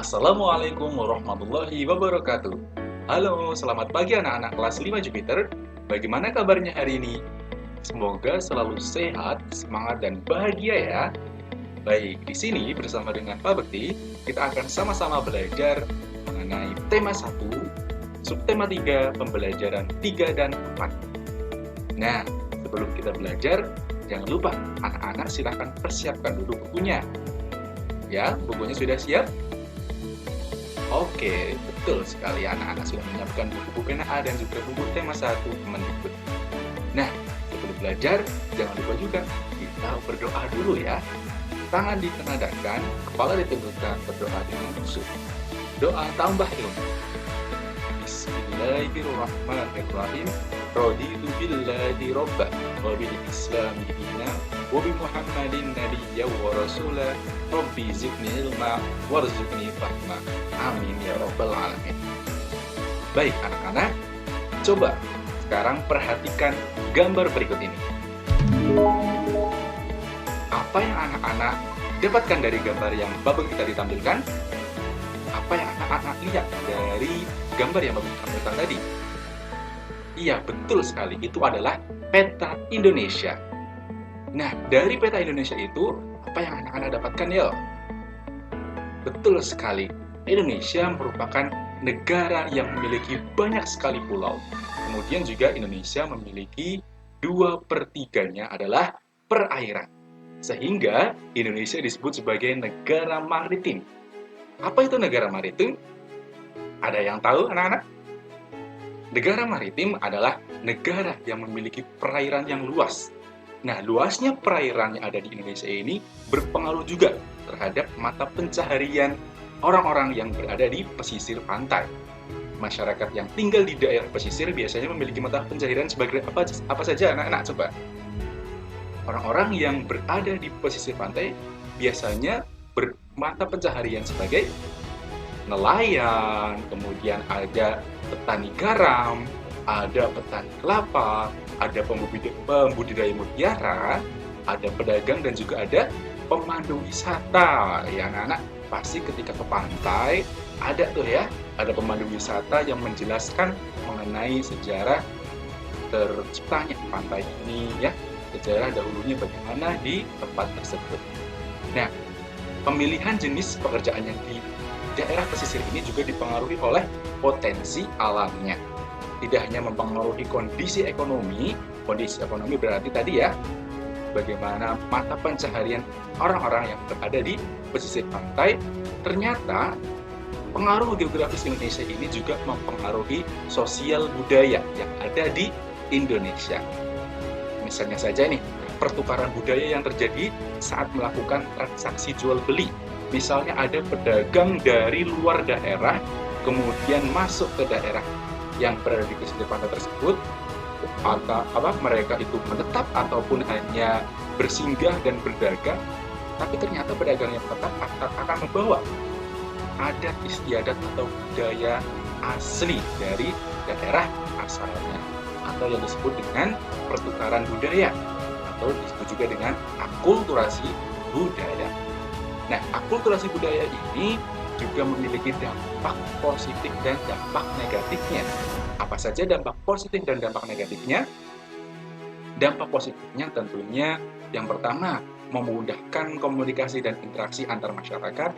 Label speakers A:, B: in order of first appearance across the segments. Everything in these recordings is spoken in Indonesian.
A: Assalamualaikum warahmatullahi wabarakatuh. Halo, selamat pagi anak-anak kelas 5 Jupiter. Bagaimana kabarnya hari ini? Semoga selalu sehat, semangat, dan bahagia ya. Baik, di sini bersama dengan Pak Bekti, kita akan sama-sama belajar mengenai tema 1, subtema 3, pembelajaran 3 dan 4. Nah, sebelum kita belajar, jangan lupa anak-anak silahkan persiapkan dulu bukunya. Ya, bukunya sudah siap? Oke, betul sekali anak-anak sudah menyiapkan buku pena A dan juga buku tema 1 Kemendikbud. Nah, sebelum belajar, jangan lupa juga kita berdoa dulu ya. Tangan ditengadahkan, kepala ditundukkan, berdoa dengan khusyuk. Doa tambah ilmu. Bismillahirrahmanirrahim. Raditu billahi robba wa bil islami dinan wa bi Muhammadin nabiyya wa rasulah. Rabbi zidni ilma warzuqni fahma. Amin ya rabbal alamin. Baik anak-anak, coba sekarang perhatikan gambar berikut ini. Apa yang anak-anak dapatkan dari gambar yang Bapak kita ditampilkan? Apa yang anak-anak lihat dari gambar yang Bapak tampilkan tadi? Iya, betul sekali. Itu adalah peta Indonesia. Nah, dari peta Indonesia itu, apa yang anak-anak dapatkan ya? Betul sekali. Indonesia merupakan negara yang memiliki banyak sekali pulau. Kemudian juga Indonesia memiliki 2/3-nya adalah perairan. Sehingga Indonesia disebut sebagai negara maritim. Apa itu negara maritim? Ada yang tahu anak-anak? Negara maritim adalah negara yang memiliki perairan yang luas. Nah, luasnya perairan yang ada di Indonesia ini berpengaruh juga terhadap mata pencaharian orang-orang yang berada di pesisir pantai. Masyarakat yang tinggal di daerah pesisir biasanya memiliki mata pencaharian sebagai apa saja anak-anak coba? Orang-orang yang berada di pesisir pantai biasanya bermata pencaharian sebagai nelayan, kemudian ada petani garam, ada petani kelapa, ada pembudidaya mutiara, ada pedagang, dan juga ada pemandu wisata. Ya anak-anak, pasti ketika ke pantai ada tuh ya, ada pemandu wisata yang menjelaskan mengenai sejarah terciptanya pantai ini ya, sejarah dahulunya bagaimana di tempat tersebut. Nah, pemilihan jenis pekerjaan yang di daerah pesisir ini juga dipengaruhi oleh potensi alamnya. Tidak hanya mempengaruhi kondisi ekonomi berarti tadi ya, bagaimana mata pencaharian orang-orang yang berada di pesisir pantai, ternyata pengaruh geografis Indonesia ini juga mempengaruhi sosial budaya yang ada di Indonesia. Misalnya saja nih, pertukaran budaya yang terjadi saat melakukan transaksi jual beli. Misalnya ada pedagang dari luar daerah, kemudian masuk ke daerah yang berada di pesisir pantai tersebut, mereka itu menetap ataupun hanya bersinggah dan berdagang, tapi ternyata pedagang yang menetap akan membawa adat istiadat atau budaya asli dari daerah asalnya, atau yang disebut dengan pertukaran budaya, atau disebut juga dengan akulturasi budaya. Nah, akulturasi budaya ini juga memiliki dampak positif dan dampak negatifnya. Apa saja dampak positif dan dampak negatifnya? Dampak positifnya tentunya yang pertama, memudahkan komunikasi dan interaksi antar masyarakat.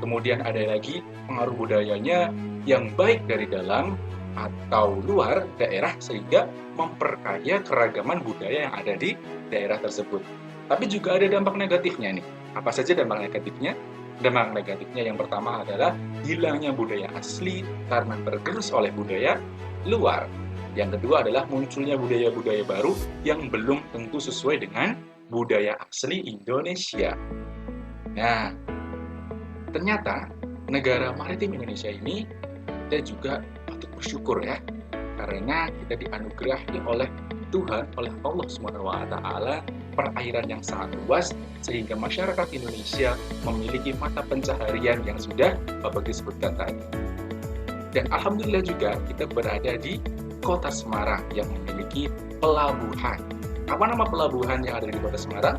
A: Kemudian ada lagi pengaruh budayanya yang baik dari dalam atau luar daerah sehingga memperkaya keragaman budaya yang ada di daerah tersebut. Tapi juga ada dampak negatifnya nih. Apa saja dampak negatifnya? Dampak negatifnya yang pertama adalah hilangnya budaya asli karena tergerus oleh budaya luar. Yang kedua adalah munculnya budaya-budaya baru yang belum tentu sesuai dengan budaya asli Indonesia. Nah, ternyata negara maritim Indonesia ini kita juga patut bersyukur ya, karena kita dianugerahi oleh Tuhan, oleh Allah SWT, perairan yang sangat luas sehingga masyarakat Indonesia memiliki mata pencaharian yang sudah Bapak disebutkan tadi. Dan alhamdulillah juga kita berada di Kota Semarang yang memiliki pelabuhan. Apa nama pelabuhan yang ada di Kota Semarang?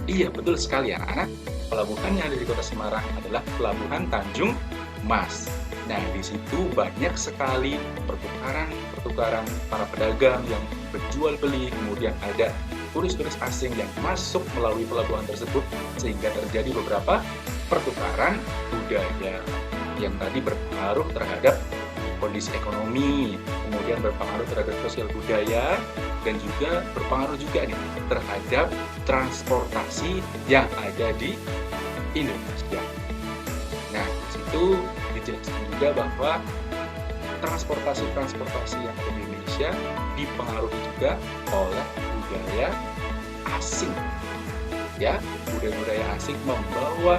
A: Iya, betul sekali anak-anak. pelabuhannya dari Kota Semarang adalah Pelabuhan Tanjung Mas. Nah, di situ banyak sekali pertukaran para pedagang yang berjual beli, kemudian ada turis-turis asing yang masuk melalui pelabuhan tersebut, sehingga terjadi beberapa pertukaran budaya yang tadi berpengaruh terhadap kondisi ekonomi, kemudian berpengaruh terhadap sosial budaya, dan juga berpengaruh juga nih terhadap transportasi yang ada di Indonesia. Nah, di situ dijelaskan juga bahwa transportasi yang ada di Indonesia dipengaruhi juga oleh budaya asing. Ya, budaya-budaya asing membawa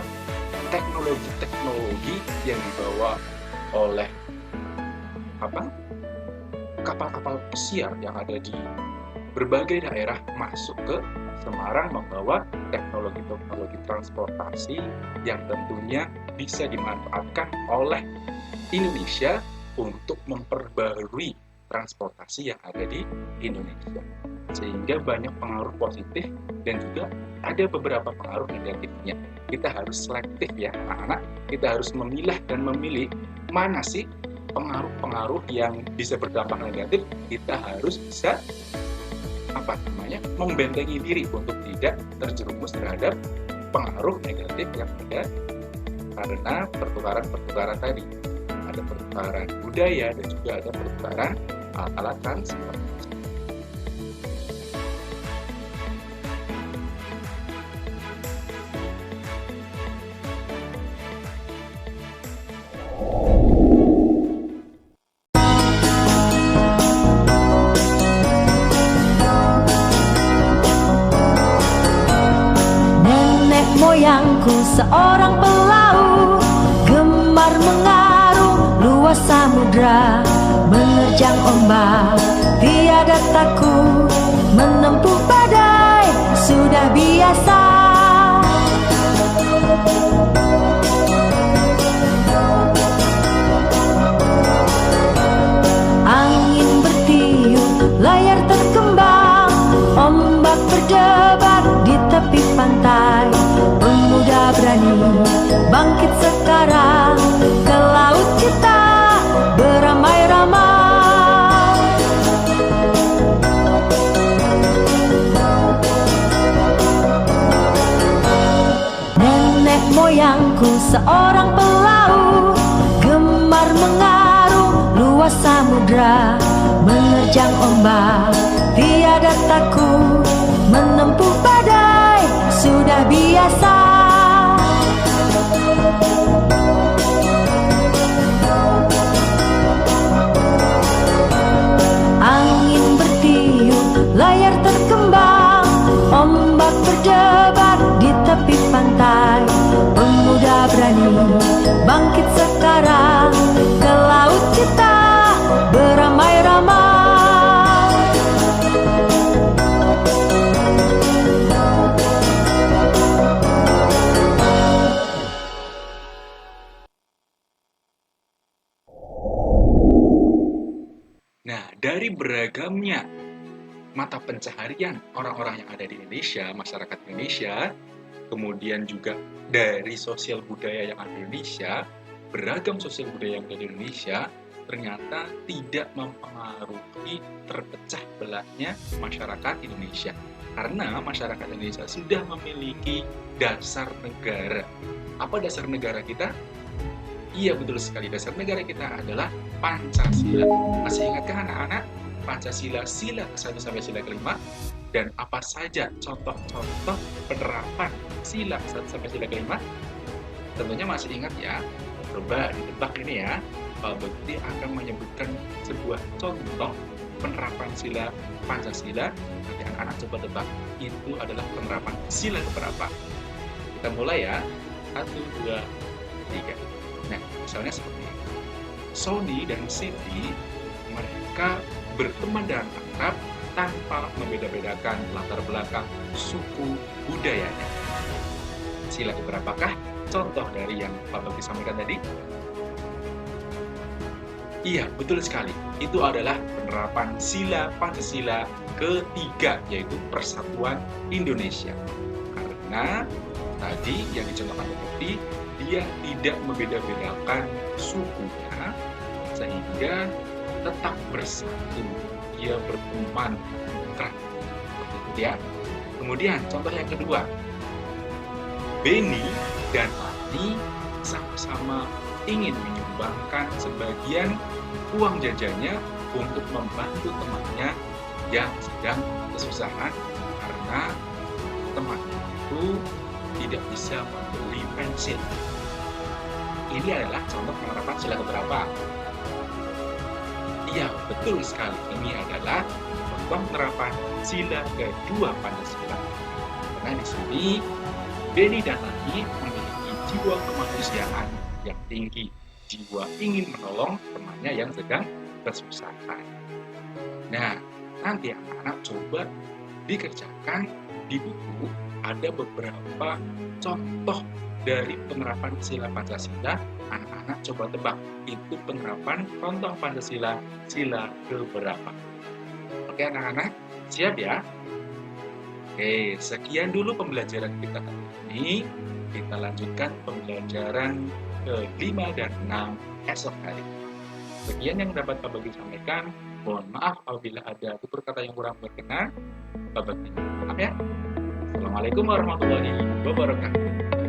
A: teknologi-teknologi yang dibawa oleh kapal-kapal pesiar yang ada di berbagai daerah masuk ke Semarang, membawa teknologi-teknologi transportasi yang tentunya bisa dimanfaatkan oleh Indonesia untuk memperbarui transportasi yang ada di Indonesia, sehingga banyak pengaruh positif dan juga ada beberapa pengaruh negatifnya. Kita harus selektif ya anak-anak, kita harus memilah dan memilih mana sih pengaruh-pengaruh yang bisa berdampak negatif. Kita harus bisa membentengi diri untuk tidak terjerumus terhadap pengaruh negatif yang ada karena pertukaran tadi. Ada pertukaran budaya dan juga ada pertukaran alat transportasi.
B: Moyangku seorang pelaut, gemar mengarung luas samudra, menerjang ombak, tiada takut, menempuh badai, sudah biasa. Angin bertiup, layar terkembang, ombak berdebar di tepi pantai. Pemuda berani bangkit sekarang, ke laut kita beramai-ramai. Nenek moyangku seorang pelaut, gemar mengarung luas samudra, menerjang ombak, tiada takut, menempuh badai, sudah biasa. Angin bertiup, layar terkembang, ombak berdebar di tepi pantai. Pemuda berani bangkit sekarang, ke laut kita beramai-ramai.
A: Nah, dari beragamnya mata pencaharian orang-orang yang ada di Indonesia, masyarakat Indonesia, kemudian juga dari sosial budaya yang ada di Indonesia, beragam sosial budaya yang ada di Indonesia ternyata tidak mempengaruhi terpecah belahnya masyarakat Indonesia. Karena masyarakat Indonesia sudah memiliki dasar negara. Apa dasar negara kita? Iya, betul sekali. Dasar negara kita adalah Pancasila. Masih ingatkah anak-anak? Pancasila, sila ke-1 sampai sila ke-5. Dan apa saja contoh-contoh penerapan sila ke-1 sampai sila ke-5? Tentunya masih ingat ya. Coba ditebak ini ya. Pak Bekti akan menyebutkan sebuah contoh penerapan sila Pancasila. Nanti anak-anak coba tebak. Itu adalah penerapan sila keberapa? Kita mulai ya. 1, 2, 3. Nah, misalnya seperti ini. Sony dan Siti, mereka berteman dan akrab tanpa membeda-bedakan latar belakang suku budayanya. Sila keberapakah contoh dari yang Pak Bekti sampaikan tadi? Iya, betul sekali. Itu adalah penerapan sila Pancasila ketiga, yaitu Persatuan Indonesia. Karena tadi yang dicontohkan tadi, dia tidak membeda-bedakan sukunya sehingga tetap bersatu, dia berteman dekat, seperti itu ya. Kemudian contoh yang kedua, Beni dan Ani sama-sama ingin menyumbangkan sebagian uang jajannya untuk membantu temannya yang sedang kesusahan karena temannya itu tidak bisa membeli pensil. Ini adalah contoh penerapan sila keberapa? Iya, betul sekali. Ini adalah contoh penerapan sila kedua Pancasila. Karena di sini Beni dan Ani memiliki jiwa kemanusiaan yang tinggi, jiwa ingin menolong temannya yang sedang kesusahan. Nah, nanti anak-anak coba dikerjakan di buku, ada beberapa contoh dari penerapan sila Pancasila. Anak-anak coba tebak, itu penerapan contoh Pancasila sila keberapa? Oke anak-anak, siap ya? Oke, sekian dulu pembelajaran kita kali ini. Kita lanjutkan pembelajaran ke-5 dan 6 esok hari. Sekian yang dapat Pak Bagi sampaikan. Mohon maaf apabila ada tutur kata yang kurang berkenan. Pak Bagi, maaf ya. Assalamualaikum warahmatullahi wabarakatuh.